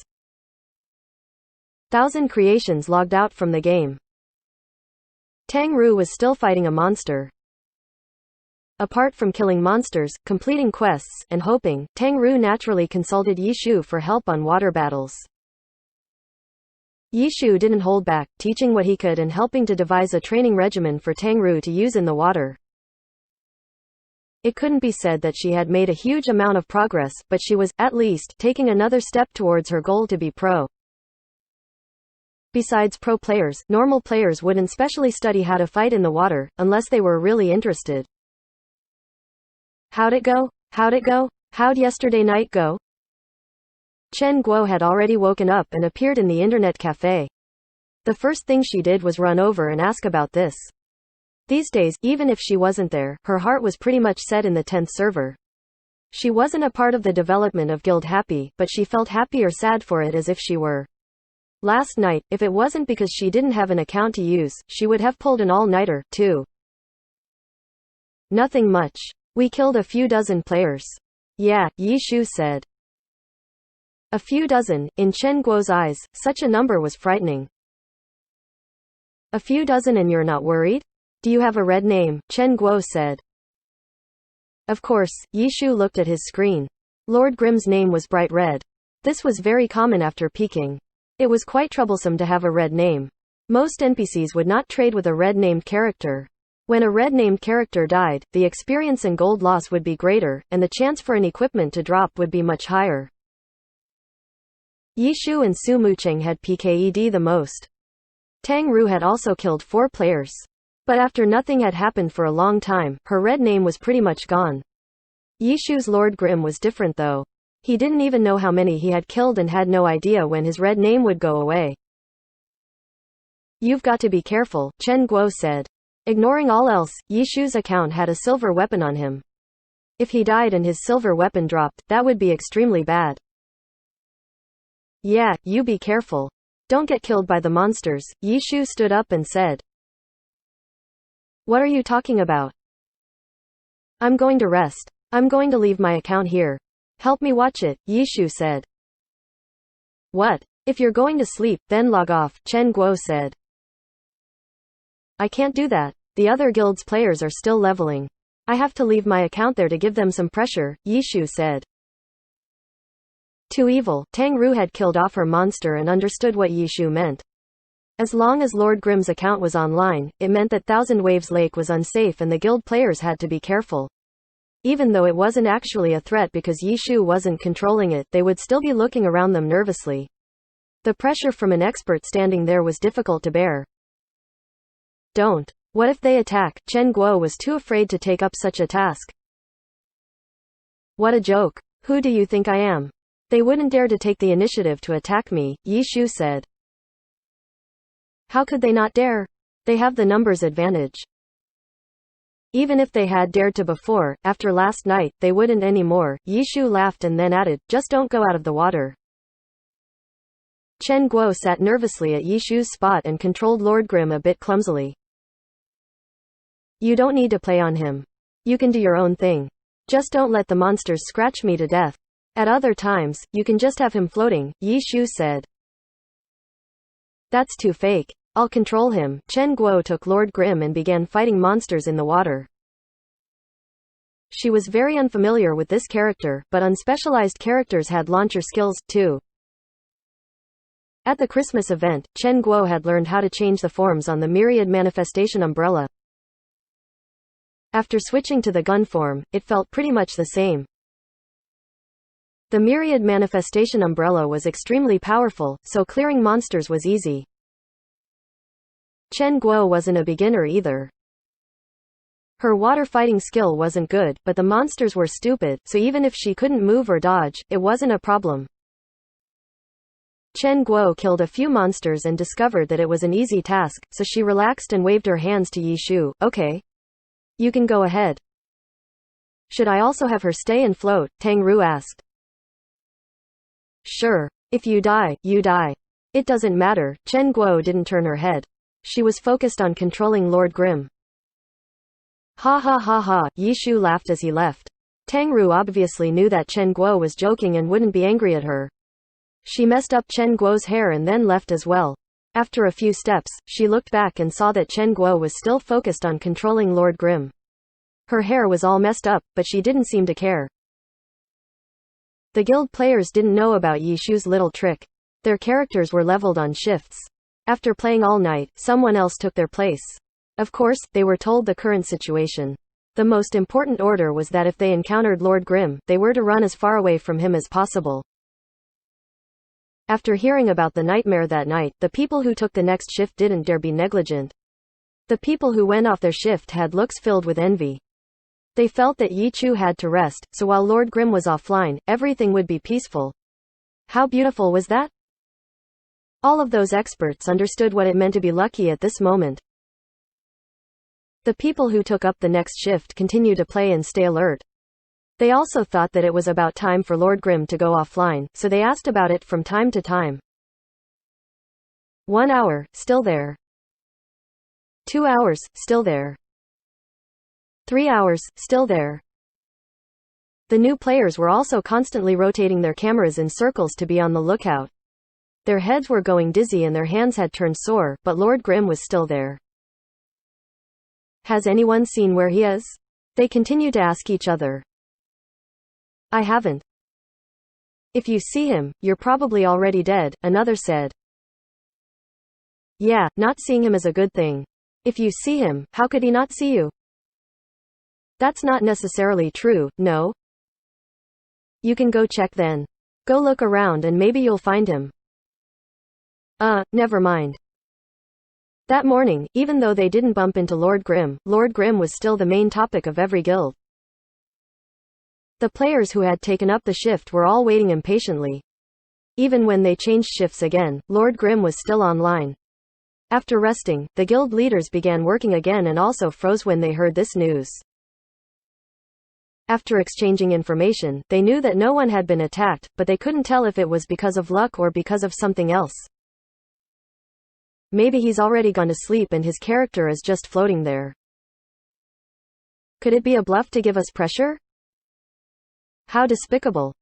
Thousand Creations logged out from the game. Tang Ru was still fighting a monster. Apart from killing monsters, completing quests, and hoping, Tang Ru naturally consulted Yishu for help on water battles. Yishu didn't hold back, teaching what he could and helping to devise a training regimen for Tang Ru to use in the water. It couldn't be said that she had made a huge amount of progress, but she was, at least, taking another step towards her goal to be pro. Besides pro players, normal players wouldn't specially study how to fight in the water, unless they were really interested. How'd it go? How'd yesterday night go? Chen Guo had already woken up and appeared in the internet cafe. The first thing she did was run over and ask about this. These days, even if she wasn't there, her heart was pretty much set in the 10th server. She wasn't a part of the development of Guild Happy, but she felt happy or sad for it as if she were. Last night, if it wasn't because she didn't have an account to use, she would have pulled an all-nighter, too. Nothing much. We killed a few dozen players. Yeah, Yishu said. A few dozen, in Chen Guo's eyes, such a number was frightening. A few dozen and you're not worried? Do you have a red name? Chen Guo said. Of course, Yishu looked at his screen. Lord Grimm's name was bright red. This was very common after peaking. It was quite troublesome to have a red name. Most NPCs would not trade with a red-named character. When a red-named character died, the experience and gold loss would be greater, and the chance for an equipment to drop would be much higher. Yishu and Su Mucheng had PKED the most. Tang Ru had also killed 4 players. But after nothing had happened for a long time, her red name was pretty much gone. Yishu's Lord Grimm was different though. He didn't even know how many he had killed and had no idea when his red name would go away. You've got to be careful, Chen Guo said. Ignoring all else, Yishu's account had a silver weapon on him. If he died and his silver weapon dropped, that would be extremely bad. Yeah, you be careful. Don't get killed by the monsters, Yishu stood up and said. What are you talking about? I'm going to rest. I'm going to leave my account here. Help me watch it, Yishu said. What? If you're going to sleep, then log off, Chen Guo said. I can't do that. The other guild's players are still leveling. I have to leave my account there to give them some pressure, Yishu said. Too evil. Tang Ru had killed off her monster and understood what Yishu meant. As long as Lord Grimm's account was online, it meant that Thousand Waves Lake was unsafe and the guild players had to be careful. Even though it wasn't actually a threat because Yishu wasn't controlling it, they would still be looking around them nervously. The pressure from an expert standing there was difficult to bear. Don't. What if they attack? Chen Guo was too afraid to take up such a task. What a joke. Who do you think I am? They wouldn't dare to take the initiative to attack me, Yishu said. How could they not dare? They have the numbers advantage. Even if they had dared to before, after last night, they wouldn't anymore, Yishu laughed and then added, just don't go out of the water. Chen Guo sat nervously at Yishu's spot and controlled Lord Grimm a bit clumsily. You don't need to play on him. You can do your own thing. Just don't let the monsters scratch me to death. At other times, you can just have him floating, Yishu said. That's too fake. I'll control him. Chen Guo took Lord Grimm and began fighting monsters in the water. She was very unfamiliar with this character, but unspecialized characters had launcher skills, too. At the Christmas event, Chen Guo had learned how to change the forms on the Myriad Manifestation Umbrella. After switching to the gun form, it felt pretty much the same. The Myriad Manifestation Umbrella was extremely powerful, so clearing monsters was easy. Chen Guo wasn't a beginner either. Her water fighting skill wasn't good, but the monsters were stupid, so even if she couldn't move or dodge, it wasn't a problem. Chen Guo killed a few monsters and discovered that it was an easy task, so she relaxed and waved her hands to Yishu. Okay. You can go ahead. Should I also have her stay and float? Tang Ru asked. Sure. If you die, you die. It doesn't matter. Chen Guo didn't turn her head. She was focused on controlling Lord Grimm. Ha ha ha ha, Yi Shu laughed as he left. Tang Ru obviously knew that Chen Guo was joking and wouldn't be angry at her. She messed up Chen Guo's hair and then left as well. After a few steps, she looked back and saw that Chen Guo was still focused on controlling Lord Grimm. Her hair was all messed up, but she didn't seem to care. The guild players didn't know about Yi Shu's little trick. Their characters were leveled on shifts. After playing all night, someone else took their place. Of course, they were told the current situation. The most important order was that if they encountered Lord Grimm, they were to run as far away from him as possible. After hearing about the nightmare that night, the people who took the next shift didn't dare be negligent. The people who went off their shift had looks filled with envy. They felt that Yi Chu had to rest, so while Lord Grimm was offline, everything would be peaceful. How beautiful was that? All of those experts understood what it meant to be lucky at this moment. The people who took up the next shift continued to play and stay alert. They also thought that it was about time for Lord Grimm to go offline, so they asked about it from time to time. 1 hour, still there. 2 hours, still there. 3 hours, still there. The new players were also constantly rotating their cameras in circles to be on the lookout. Their heads were going dizzy and their hands had turned sore, but Lord Grimm was still there. Has anyone seen where he is? They continued to ask each other. I haven't. If you see him, you're probably already dead, another said. Yeah, not seeing him is a good thing. If you see him, how could he not see you? That's not necessarily true, no? You can go check then. Go look around and maybe you'll find him. Never mind. That morning, even though they didn't bump into Lord Grimm was still the main topic of every guild. The players who had taken up the shift were all waiting impatiently. Even when they changed shifts again, Lord Grimm was still online. After resting, the guild leaders began working again and also froze when they heard this news. After exchanging information, they knew that no one had been attacked, but they couldn't tell if it was because of luck or because of something else. Maybe he's already gone to sleep and his character is just floating there. Could it be a bluff to give us pressure? How despicable.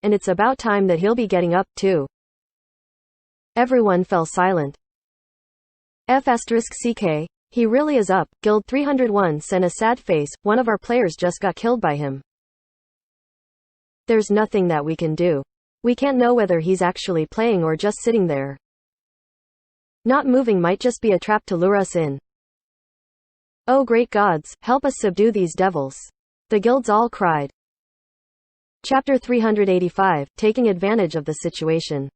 And it's about time that he'll be getting up, too. Everyone fell silent. F***CK. He really is up. Guild 301 sent a sad face, one of our players just got killed by him. There's nothing that we can do. We can't know whether he's actually playing or just sitting there. Not moving might just be a trap to lure us in. Oh great gods, help us subdue these devils. The guilds all cried. Chapter 385, Taking Advantage of the Situation.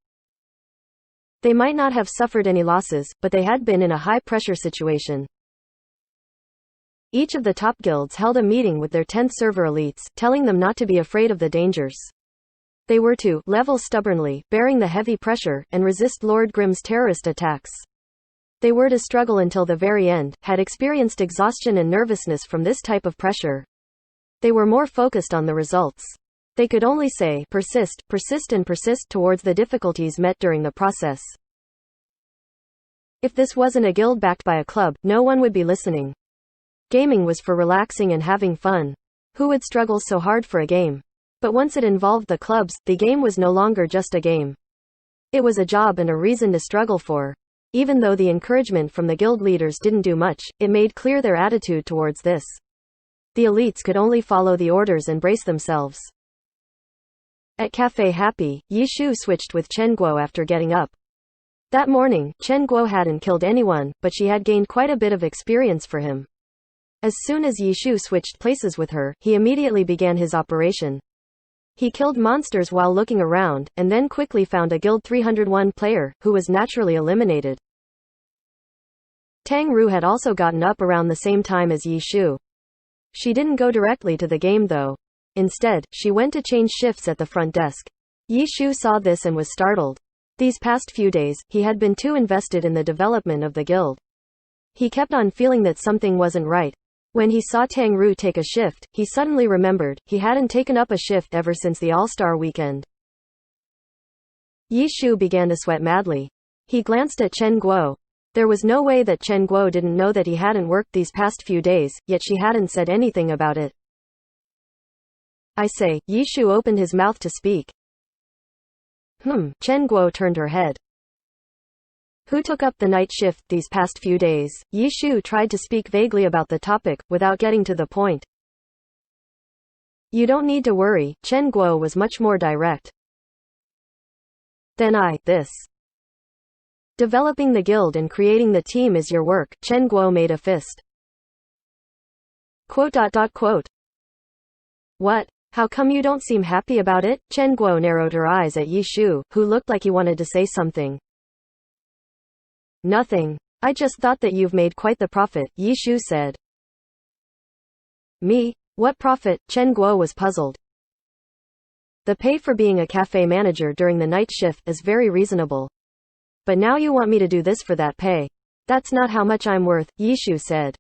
They might not have suffered any losses, but they had been in a high-pressure situation. Each of the top guilds held a meeting with their 10th server elites, telling them not to be afraid of the dangers. They were to level stubbornly, bearing the heavy pressure, and resist Lord Grimm's terrorist attacks. They were to struggle until the very end, had experienced exhaustion and nervousness from this type of pressure. They were more focused on the results. They could only say, persist, persist and persist towards the difficulties met during the process. If this wasn't a guild backed by a club, no one would be listening. Gaming was for relaxing and having fun. Who would struggle so hard for a game? But once it involved the clubs, the game was no longer just a game. It was a job and a reason to struggle for. Even though the encouragement from the guild leaders didn't do much, it made clear their attitude towards this. The elites could only follow the orders and brace themselves. At Cafe Happy, Yi Shu switched with Chen Guo after getting up. That morning, Chen Guo hadn't killed anyone, but she had gained quite a bit of experience for him. As soon as Yi Shu switched places with her, he immediately began his operation. He killed monsters while looking around, and then quickly found a Guild 301 player, who was naturally eliminated. Tang Ru had also gotten up around the same time as Yi Shu. She didn't go directly to the game though. Instead, she went to change shifts at the front desk. Yi Shu saw this and was startled. These past few days, he had been too invested in the development of the guild. He kept on feeling that something wasn't right. When he saw Tang Ru take a shift, he suddenly remembered, he hadn't taken up a shift ever since the All-Star weekend. Yi Shu began to sweat madly. He glanced at Chen Guo. There was no way that Chen Guo didn't know that he hadn't worked these past few days, yet she hadn't said anything about it. I say, Yi Shu opened his mouth to speak. Chen Guo turned her head. Who took up the night shift these past few days? Yi Shu tried to speak vaguely about the topic, without getting to the point. You don't need to worry, Chen Guo was much more direct. Then this. Developing the guild and creating the team is your work, Chen Guo made a fist. Quote. What? How come you don't seem happy about it? Chen Guo narrowed her eyes at Yi Shu, who looked like he wanted to say something. Nothing. I just thought that you've made quite the profit, Yi Shu said. Me? What profit? Chen Guo was puzzled. The pay for being a cafe manager during the night shift is very reasonable. But now you want me to do this for that pay. That's not how much I'm worth, Yi Shu said.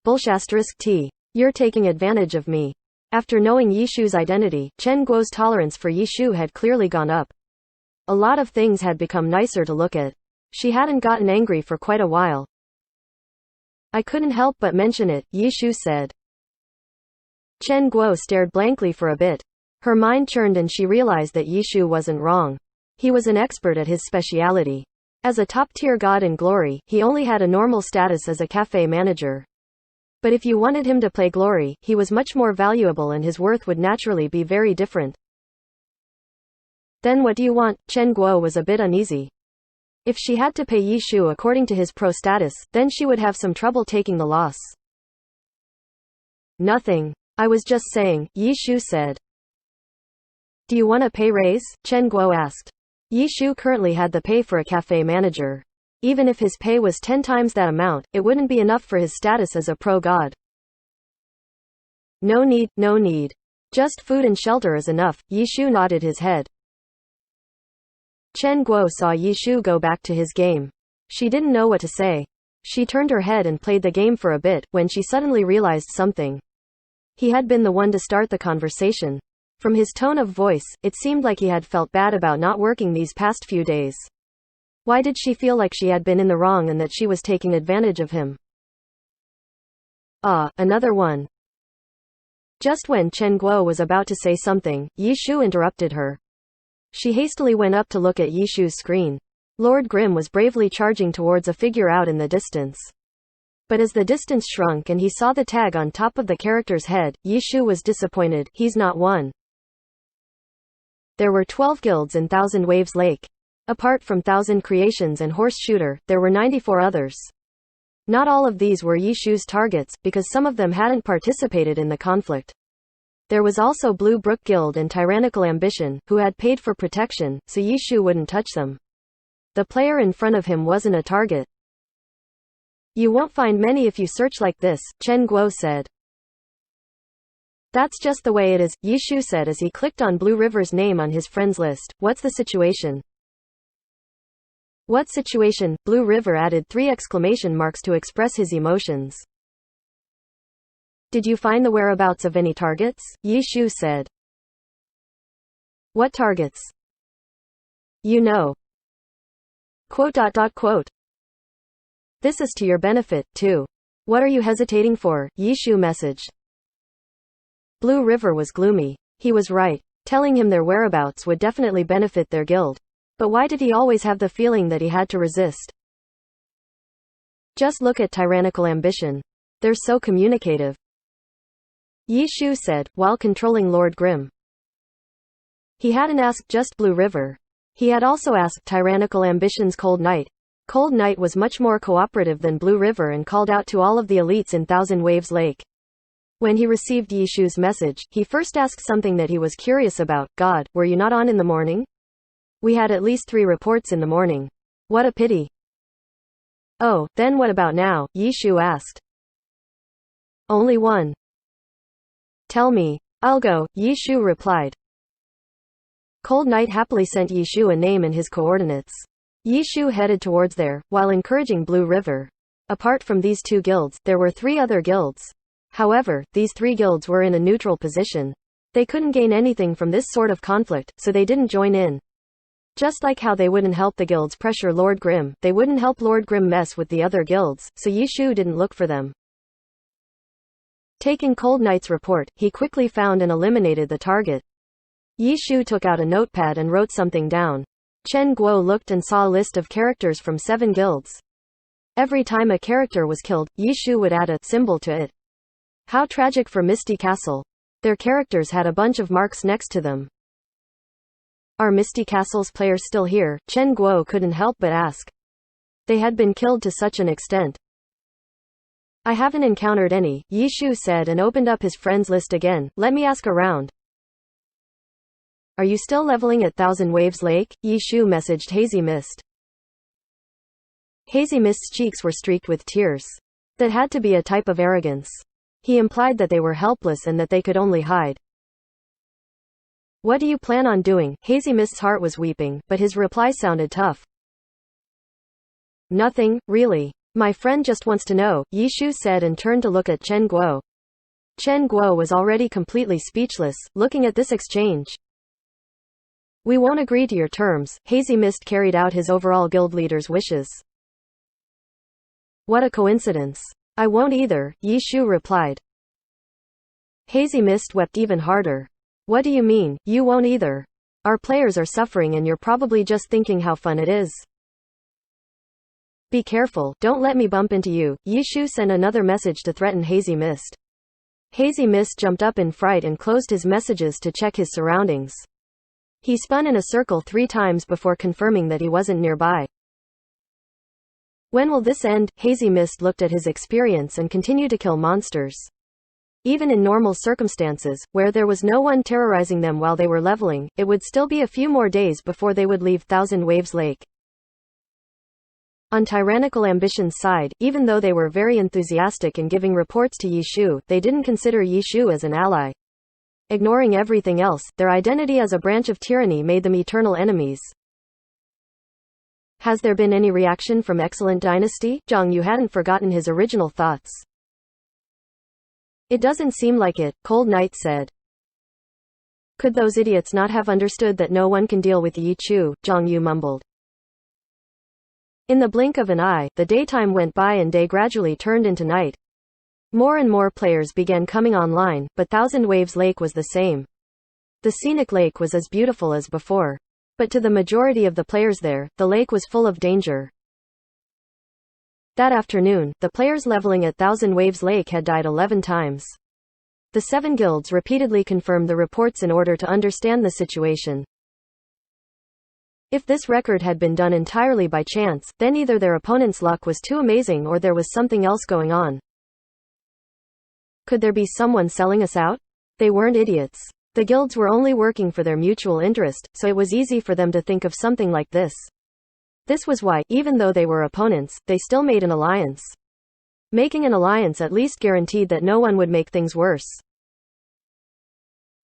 Bullshit. You're taking advantage of me. After knowing Yi Shu's identity, Chen Guo's tolerance for Yi Shu had clearly gone up. A lot of things had become nicer to look at. She hadn't gotten angry for quite a while. I couldn't help but mention it, Yi Shu said. Chen Guo stared blankly for a bit. Her mind churned and she realized that Yi Shu wasn't wrong. He was an expert at his speciality. As a top-tier god in glory, he only had a normal status as a cafe manager. But if you wanted him to play glory, he was much more valuable and his worth would naturally be very different. Then what do you want? Chen Guo was a bit uneasy. If she had to pay Yi Shu according to his pro status, then she would have some trouble taking the loss. Nothing. I was just saying, Yi Shu said. Do you want a pay raise? Chen Guo asked. Yi Shu currently had the pay for a cafe manager. Even if his pay was 10 times that amount, it wouldn't be enough for his status as a pro god. No need. Just food and shelter is enough, Yi Shu nodded his head. Chen Guo saw Yi Shu go back to his game. She didn't know what to say. She turned her head and played the game for a bit, when she suddenly realized something. He had been the one to start the conversation. From his tone of voice, it seemed like he had felt bad about not working these past few days. Why did she feel like she had been in the wrong and that she was taking advantage of him? Another one. Just when Chen Guo was about to say something, Yi Shu interrupted her. She hastily went up to look at Yi Shu's screen. Lord Grimm was bravely charging towards a figure out in the distance. But as the distance shrunk and he saw the tag on top of the character's head, Yi Shu was disappointed. He's not one. There were 12 guilds in Thousand Waves Lake. Apart from Thousand Creations and Horse Shooter, there were 94 others. Not all of these were Yi Shu's targets, because some of them hadn't participated in the conflict. There was also Blue Brook Guild and Tyrannical Ambition, who had paid for protection, so Yi Shu wouldn't touch them. The player in front of him wasn't a target. You won't find many if you search like this, Chen Guo said. That's just the way it is, Yi Shu said as he clicked on Blue River's name on his friends list. What's the situation? What situation? Blue River added 3 exclamation marks to express his emotions. Did you find the whereabouts of any targets? Yi Shu said. What targets? You know. Quote. This is to your benefit, too. What are you hesitating for? Yi Shu messaged. Blue River was gloomy. He was right. Telling him their whereabouts would definitely benefit their guild. But why did he always have the feeling that he had to resist? Just look at Tyrannical Ambition. They're so communicative. Yi Shu said, while controlling Lord Grimm. He hadn't asked just Blue River. He had also asked Tyrannical Ambition's Cold Knight. Cold Knight was much more cooperative than Blue River and called out to all of the elites in Thousand Waves Lake. When he received Yi Shu's message, he first asked something that he was curious about. God, were you not on in the morning? We had at least 3 reports in the morning. What a pity. Oh, then what about now? Yi Shu asked. Only 1. Tell me. I'll go, Yi Shu replied. Cold Knight happily sent Yi Shu a name and his coordinates. Yi Shu headed towards there, while encouraging Blue River. Apart from these 2 guilds, there were 3 other guilds. However, these 3 guilds were in a neutral position. They couldn't gain anything from this sort of conflict, so they didn't join in. Just like how they wouldn't help the guilds pressure Lord Grimm, they wouldn't help Lord Grimm mess with the other guilds, so Yi Shu didn't look for them. Taking Cold Knight's report, he quickly found and eliminated the target. Yi Shu took out a notepad and wrote something down. Chen Guo looked and saw a list of characters from 7 guilds. Every time a character was killed, Yi Shu would add a symbol to it. How tragic for Misty Castle. Their characters had a bunch of marks next to them. Are Misty Castle's players still here? Chen Guo couldn't help but ask. They had been killed to such an extent. I haven't encountered any, Yi Shu said and opened up his friends list again. Let me ask around. Are you still leveling at Thousand Waves Lake? Yi Shu messaged Hazy Mist. Hazy Mist's cheeks were streaked with tears. That had to be a type of arrogance. He implied that they were helpless and that they could only hide. What do you plan on doing? Hazy Mist's heart was weeping, but his reply sounded tough. Nothing, really. My friend just wants to know, Yi Shu said and turned to look at Chen Guo. Chen Guo was already completely speechless, looking at this exchange. We won't agree to your terms. Hazy Mist carried out his overall guild leader's wishes. What a coincidence. I won't either, Yi Shu replied. Hazy Mist wept even harder. What do you mean, you won't either? Our players are suffering and you're probably just thinking how fun it is. Be careful, don't let me bump into you. Yi Shu sent another message to threaten Hazy Mist. Hazy Mist jumped up in fright and closed his messages to check his surroundings. He spun in a circle 3 times before confirming that he wasn't nearby. When will this end? Hazy Mist looked at his experience and continued to kill monsters. Even in normal circumstances, where there was no one terrorizing them while they were leveling, it would still be a few more days before they would leave Thousand Waves Lake. On Tyrannical Ambition's side, even though they were very enthusiastic in giving reports to Yi Shu, they didn't consider Yi Shu as an ally. Ignoring everything else, their identity as a branch of tyranny made them eternal enemies. Has there been any reaction from Excellent Dynasty? Zhang Yu hadn't forgotten his original thoughts. It doesn't seem like it, Cold Knight said. Could those idiots not have understood that no one can deal with Yi Chu? Zhang Yu mumbled. In the blink of an eye, the daytime went by and day gradually turned into night. More and more players began coming online, but Thousand Waves Lake was the same. The scenic lake was as beautiful as before. But to the majority of the players there, the lake was full of danger. That afternoon, the players leveling at Thousand Waves Lake had died 11 times. The 7 guilds repeatedly confirmed the reports in order to understand the situation. If this record had been done entirely by chance, then either their opponent's luck was too amazing or there was something else going on. Could there be someone selling us out? They weren't idiots. The guilds were only working for their mutual interest, so it was easy for them to think of something like this. This was why, even though they were opponents, they still made an alliance. Making an alliance at least guaranteed that no one would make things worse.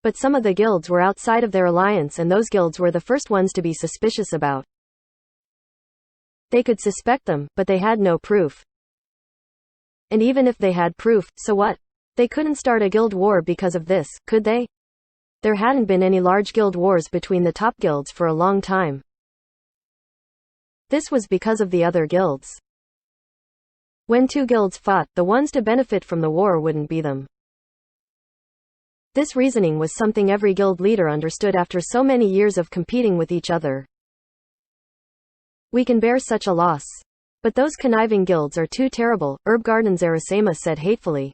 But some of the guilds were outside of their alliance and those guilds were the first ones to be suspicious about. They could suspect them, but they had no proof. And even if they had proof, so what? They couldn't start a guild war because of this, could they? There hadn't been any large guild wars between the top guilds for a long time. This was because of the other guilds. When 2 guilds fought, the ones to benefit from the war wouldn't be them. This reasoning was something every guild leader understood after so many years of competing with each other. We can bear such a loss. But those conniving guilds are too terrible, Herb Garden's Arasema said hatefully.